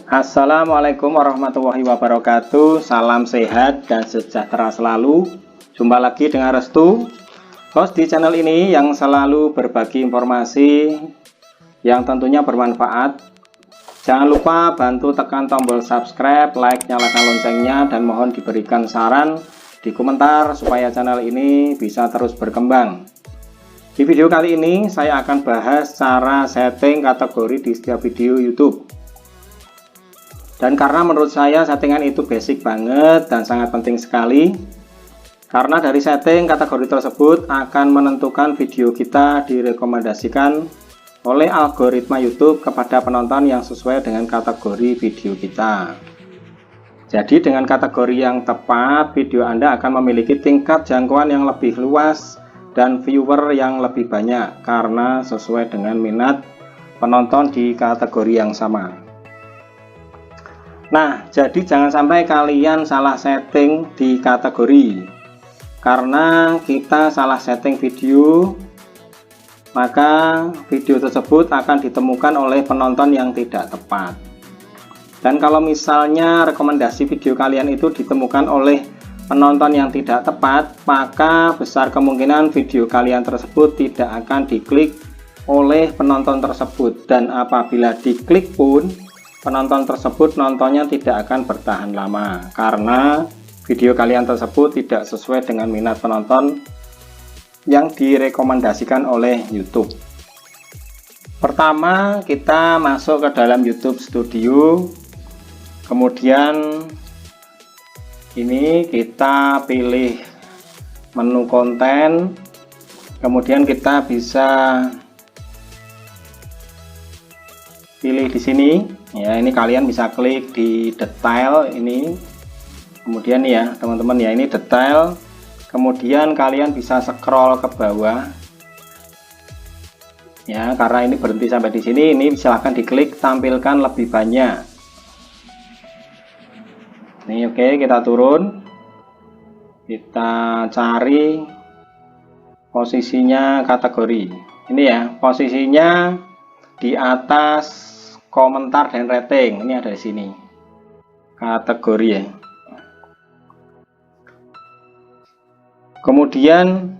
Assalamualaikum warahmatullahi wabarakatuh. Salam sehat dan sejahtera selalu. Jumpa lagi dengan Restu, host di channel ini yang selalu berbagi informasi yang tentunya bermanfaat. Jangan lupa bantu tekan tombol subscribe, like, nyalakan loncengnya, dan mohon diberikan saran di komentar supaya channel ini bisa terus berkembang. Di video kali ini saya akan bahas cara setting kategori di setiap video YouTube. Dan karena menurut saya settingan itu basic banget dan sangat penting sekali, karena dari setting kategori tersebut akan menentukan video kita direkomendasikan oleh algoritma YouTube kepada penonton yang sesuai dengan kategori video kita. Jadi dengan kategori yang tepat, video Anda akan memiliki tingkat jangkauan yang lebih luas dan viewer yang lebih banyak karena sesuai dengan minat penonton di kategori yang sama. Nah, jadi jangan sampai kalian salah setting di kategori. Karena kita salah setting video, maka video tersebut akan ditemukan oleh penonton yang tidak tepat. Dan kalau misalnya rekomendasi video kalian itu ditemukan oleh penonton yang tidak tepat, maka besar kemungkinan video kalian tersebut tidak akan diklik oleh penonton tersebut. Dan apabila diklik pun, penonton tersebut nontonnya tidak akan bertahan lama karena video kalian tersebut tidak sesuai dengan minat penonton yang direkomendasikan oleh YouTube. Pertama, kita masuk ke dalam YouTube Studio, kemudian ini kita pilih menu konten, kemudian kita bisa pilih di sini. Ya, ini kalian bisa klik di detail ini, kemudian ya teman-teman ya, ini detail, kemudian kalian bisa scroll ke bawah ya, karena ini berhenti sampai di sini. Ini silahkan diklik tampilkan lebih banyak. Ini oke, kita turun, kita cari posisinya kategori ini ya, posisinya di atas komentar dan rating. Ini ada di sini kategori ya. Kemudian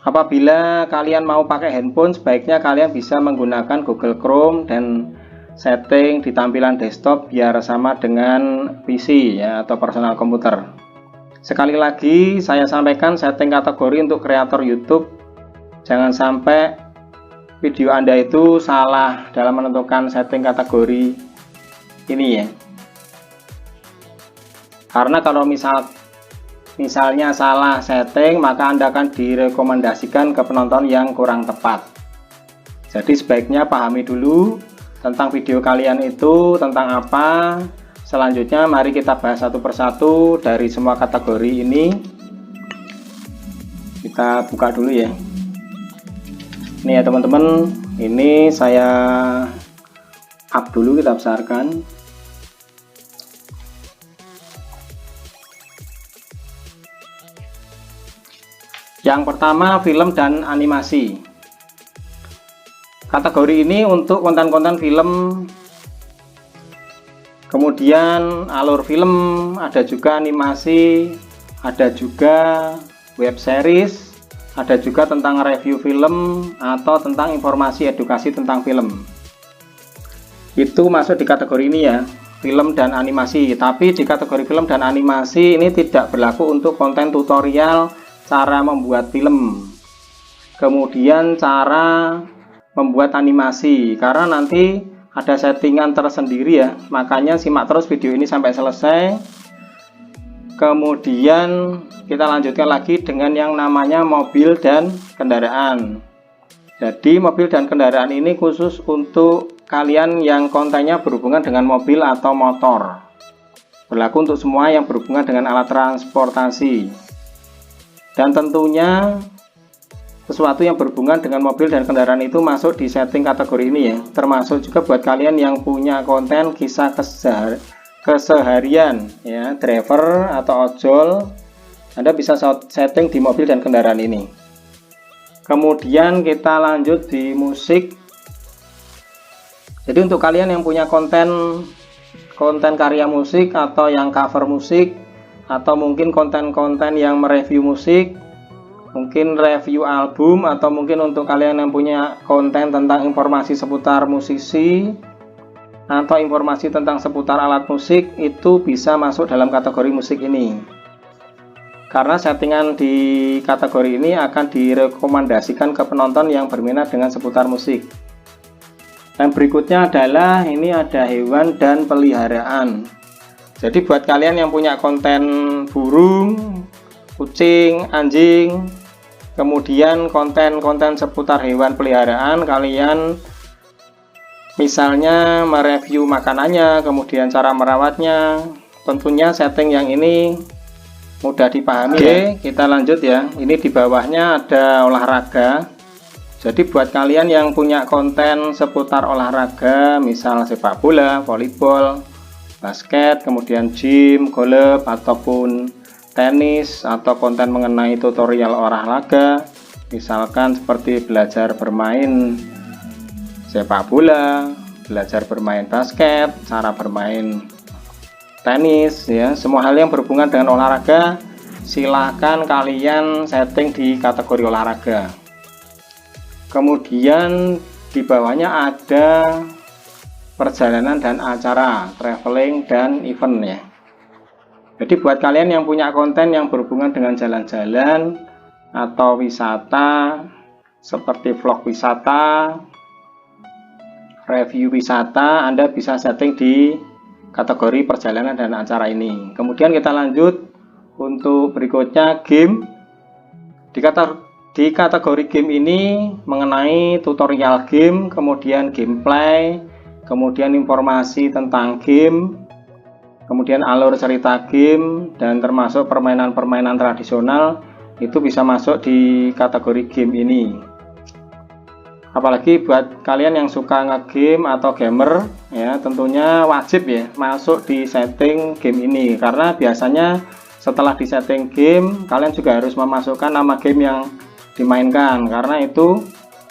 apabila kalian mau pakai handphone, sebaiknya kalian bisa menggunakan Google Chrome dan setting di tampilan desktop biar sama dengan PC ya, atau personal komputer. Sekali lagi saya sampaikan, setting kategori untuk kreator YouTube, jangan sampai video Anda itu salah dalam menentukan setting kategori ini ya. Karena kalau misalnya salah setting, maka Anda akan direkomendasikan ke penonton yang kurang tepat. Jadi sebaiknya pahami dulu tentang video kalian itu tentang apa. Selanjutnya mari kita bahas satu persatu dari semua kategori ini. Kita buka dulu ya. Ini ya teman-teman, ini saya up dulu, kita besarkan. Yang pertama, film dan animasi. Kategori ini untuk konten-konten film, kemudian alur film, ada juga animasi, ada juga web series, ada juga tentang review film atau tentang informasi edukasi tentang film. Itu masuk di kategori ini ya, film dan animasi. Tapi di kategori film dan animasi ini tidak berlaku untuk konten tutorial cara membuat film, kemudian cara membuat animasi, karena nanti ada settingan tersendiri ya. Makanya simak terus video ini sampai selesai. Kemudian kita lanjutkan lagi dengan yang namanya mobil dan kendaraan. Jadi mobil dan kendaraan ini khusus untuk kalian yang kontennya berhubungan dengan mobil atau motor. Berlaku untuk semua yang berhubungan dengan alat transportasi. Dan tentunya sesuatu yang berhubungan dengan mobil dan kendaraan itu masuk di setting kategori ini ya. Termasuk juga buat kalian yang punya konten kisah keseharian ya, driver atau ojol, Anda bisa setting di mobil dan kendaraan ini. Kemudian kita lanjut di musik. Jadi untuk kalian yang punya konten karya musik atau yang cover musik, atau mungkin konten-konten yang mereview musik, mungkin review album, atau mungkin untuk kalian yang punya konten tentang informasi seputar musisi atau informasi tentang seputar alat musik, itu bisa masuk dalam kategori musik ini. Karena settingan di kategori ini akan direkomendasikan ke penonton yang berminat dengan seputar musik. Dan berikutnya adalah ini ada hewan dan peliharaan. Jadi buat kalian yang punya konten burung, kucing, anjing, kemudian konten-konten seputar hewan peliharaan, kalian misalnya mereview makanannya, kemudian cara merawatnya, tentunya setting yang ini mudah dipahami. Oke, kita lanjut ya. Ini di bawahnya ada olahraga. Jadi buat kalian yang punya konten seputar olahraga, misal sepak bola, volleyball, basket, kemudian gym, golf, ataupun tenis, atau konten mengenai tutorial olahraga, misalkan seperti belajar bermain sepak bola, belajar bermain basket, cara bermain tenis, ya, semua hal yang berhubungan dengan olahraga, silahkan kalian setting di kategori olahraga. Kemudian di bawahnya ada perjalanan dan acara, traveling dan event ya. Jadi buat kalian yang punya konten yang berhubungan dengan jalan-jalan atau wisata, seperti vlog wisata, review wisata, Anda bisa setting di kategori perjalanan dan acara ini. Kemudian kita lanjut untuk berikutnya, game. Di kategori game ini mengenai tutorial game, kemudian gameplay, kemudian informasi tentang game, kemudian alur cerita game, dan termasuk permainan-permainan tradisional, itu bisa masuk di kategori game ini. Apalagi buat kalian yang suka nge-game atau gamer ya, tentunya wajib ya masuk di setting game ini, karena biasanya setelah di setting game kalian juga harus memasukkan nama game yang dimainkan, karena itu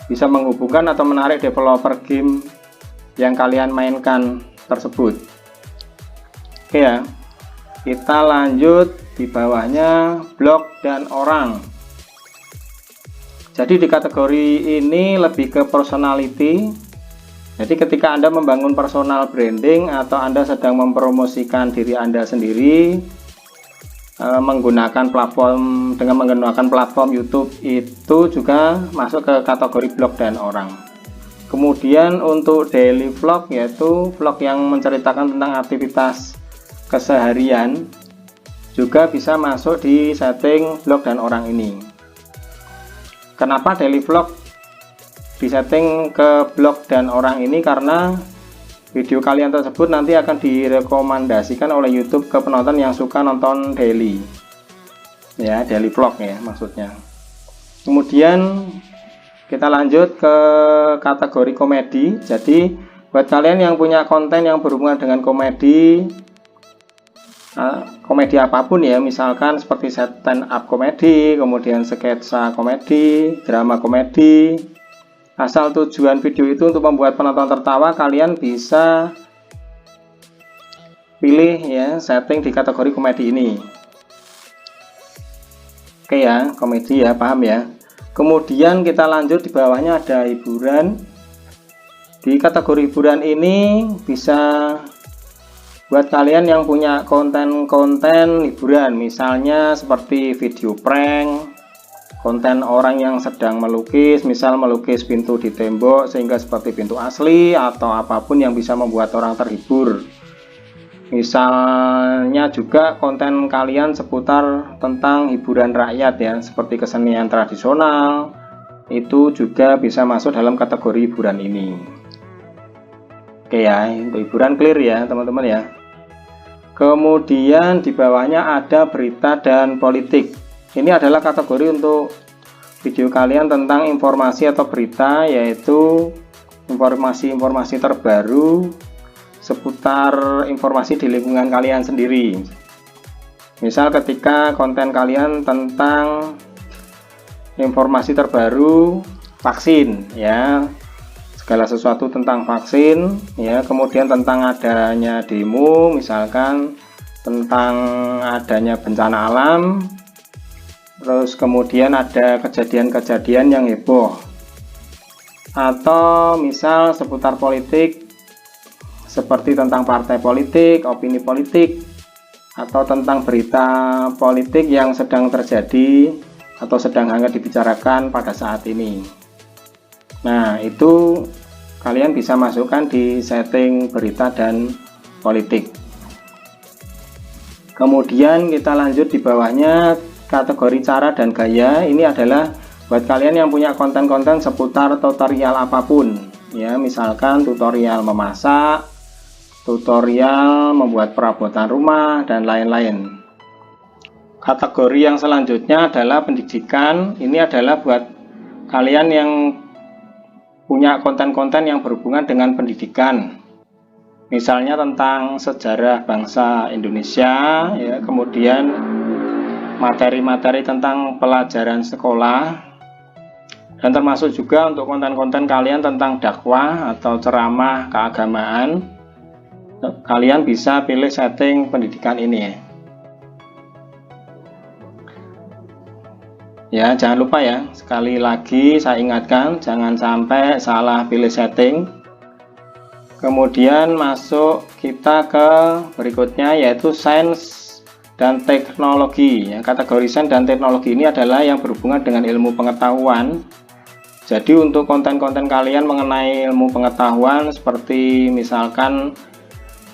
bisa menghubungkan atau menarik developer game yang kalian mainkan tersebut. Oke ya, kita lanjut di bawahnya blog dan orang. Jadi di kategori ini lebih ke personality. Jadi ketika Anda membangun personal branding atau Anda sedang mempromosikan diri Anda sendiri menggunakan platform YouTube, itu juga masuk ke kategori blog dan orang. Kemudian untuk daily vlog, yaitu vlog yang menceritakan tentang aktivitas keseharian, juga bisa masuk di setting blog dan orang ini. Kenapa daily vlog disetting ke blog dan orang ini? Karena video kalian tersebut nanti akan direkomendasikan oleh YouTube ke penonton yang suka nonton daily, ya, daily vlog ya maksudnya. Kemudian kita lanjut ke kategori komedi. Jadi buat kalian yang punya konten yang berhubungan dengan komedi, komedi apapun ya, misalkan seperti stand up komedi, kemudian sketsa komedi, drama komedi, asal tujuan video itu untuk membuat penonton tertawa, kalian bisa pilih ya setting di kategori komedi ini. Oke ya, komedi ya, paham ya. Kemudian kita lanjut, di bawahnya ada hiburan. Di kategori hiburan ini bisa buat kalian yang punya konten-konten hiburan, misalnya seperti video prank, konten orang yang sedang melukis, misal melukis pintu di tembok sehingga seperti pintu asli, atau apapun yang bisa membuat orang terhibur. Misalnya juga konten kalian seputar tentang hiburan rakyat ya, seperti kesenian tradisional, itu juga bisa masuk dalam kategori hiburan ini. Oke ya, untuk hiburan clear ya teman-teman ya. Kemudian di bawahnya ada berita dan politik. Ini adalah kategori untuk video kalian tentang informasi atau berita, yaitu informasi-informasi terbaru seputar informasi di lingkungan kalian sendiri. Misal ketika konten kalian tentang informasi terbaru vaksin ya, segala sesuatu tentang vaksin, ya, kemudian tentang adanya demo, misalkan tentang adanya bencana alam, terus kemudian ada kejadian-kejadian yang heboh, atau misal seputar politik seperti tentang partai politik, opini politik, atau tentang berita politik yang sedang terjadi atau sedang hangat dibicarakan pada saat ini. Nah, itu kalian bisa masukkan di setting berita dan politik. Kemudian kita lanjut di bawahnya, kategori cara dan gaya. Ini adalah buat kalian yang punya konten-konten seputar tutorial apapun, ya, misalkan tutorial memasak, tutorial membuat perabotan rumah, dan lain-lain. Kategori yang selanjutnya adalah pendidikan. Ini adalah buat kalian yang punya konten-konten yang berhubungan dengan pendidikan, misalnya tentang sejarah bangsa Indonesia, ya, kemudian materi-materi tentang pelajaran sekolah, dan termasuk juga untuk konten-konten kalian tentang dakwah atau ceramah keagamaan. Kalian bisa pilih setting pendidikan ini, ya. Ya, jangan lupa ya, sekali lagi saya ingatkan, jangan sampai salah pilih setting. Kemudian masuk kita ke berikutnya, yaitu sains dan teknologi, ya. Kategori sains dan teknologi ini adalah yang berhubungan dengan ilmu pengetahuan. Jadi untuk konten-konten kalian mengenai ilmu pengetahuan, seperti misalkan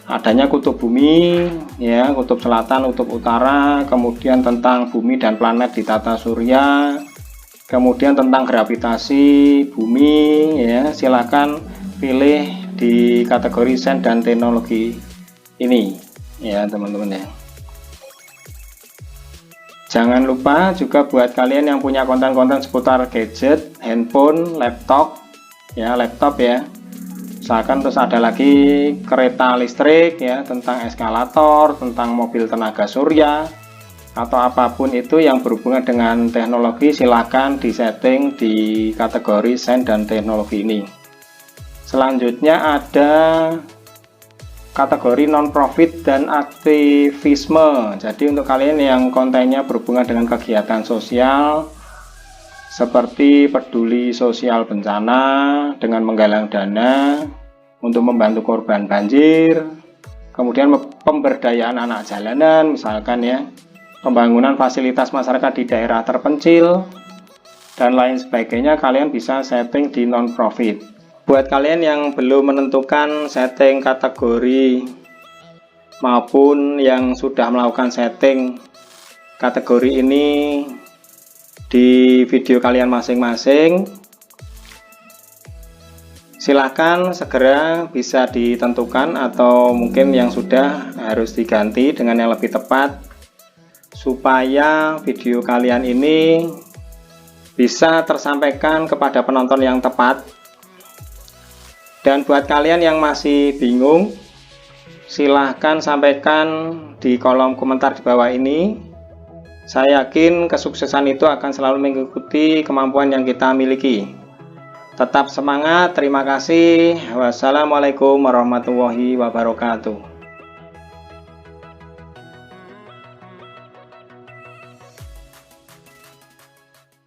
adanya kutub bumi, ya, kutub selatan, kutub utara, kemudian tentang bumi dan planet di tata surya, kemudian tentang gravitasi bumi, ya, silakan pilih di kategori sains dan teknologi ini, ya teman-teman, ya. Jangan lupa juga buat kalian yang punya konten-konten seputar gadget, handphone, laptop, ya, misalkan terus ada lagi kereta listrik, ya, tentang eskalator, tentang mobil tenaga surya, atau apapun itu yang berhubungan dengan teknologi, silakan disetting di kategori sains dan teknologi ini. Selanjutnya ada kategori non-profit dan aktivisme. Jadi untuk kalian yang kontennya berhubungan dengan kegiatan sosial seperti peduli sosial bencana dengan menggalang dana untuk membantu korban banjir, kemudian pemberdayaan anak jalanan, misalkan, ya, pembangunan fasilitas masyarakat di daerah terpencil, dan lain sebagainya, kalian bisa setting di non-profit. Buat kalian yang belum menentukan setting kategori maupun yang sudah melakukan setting kategori ini di video kalian masing-masing, silahkan segera bisa ditentukan, atau mungkin yang sudah harus diganti dengan yang lebih tepat, supaya video kalian ini bisa tersampaikan kepada penonton yang tepat. Dan buat kalian yang masih bingung, silahkan sampaikan di kolom komentar di bawah ini. Saya yakin kesuksesan itu akan selalu mengikuti kemampuan yang kita miliki. Tetap semangat, terima kasih. Wassalamualaikum warahmatullahi wabarakatuh.